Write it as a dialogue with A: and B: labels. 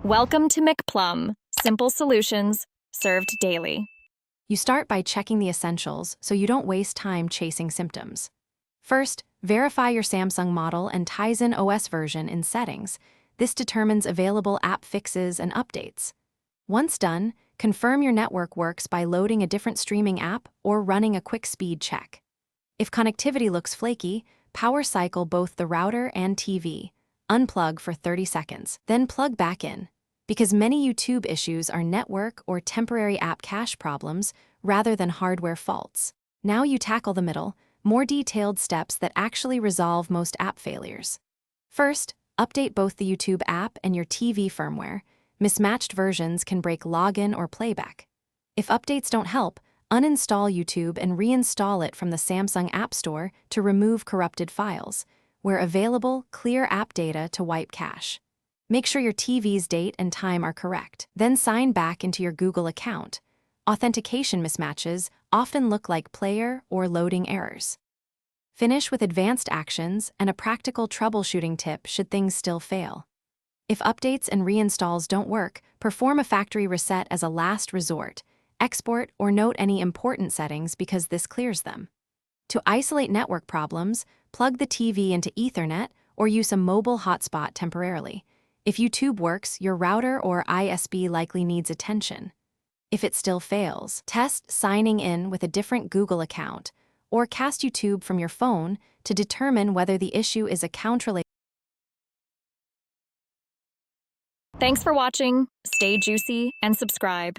A: Welcome to McPlum, simple solutions served daily.
B: You start by checking the essentials so you don't waste time chasing symptoms. First, verify your Samsung model and Tizen OS version in Settings. This determines available app fixes and updates. Once done, confirm your network works by loading a different streaming app or running a quick speed check. If connectivity looks flaky, power cycle both the router and TV. Unplug for 30 seconds, then plug back in. Because many YouTube issues are network or temporary app cache problems rather than hardware faults. Now you tackle the middle, more detailed steps that actually resolve most app failures. First, update both the YouTube app and your TV firmware. Mismatched versions can break login or playback. If updates don't help, uninstall YouTube and reinstall it from the Samsung App Store to remove corrupted files. Where available, clear app data to wipe cache. Make sure your TV's date and time are correct. Then sign back into your Google account. Authentication mismatches often look like player or loading errors. Finish with advanced actions and a practical troubleshooting tip should things still fail. If updates and reinstalls don't work, perform a factory reset as a last resort. Export or note any important settings because this clears them. To isolate network problems, plug the TV into Ethernet or use a mobile hotspot temporarily. If YouTube works, your router or ISP likely needs attention. If it still fails, test signing in with a different Google account or cast YouTube from your phone to determine whether the issue is account-related.
A: Thanks for watching. Stay juicy and subscribe.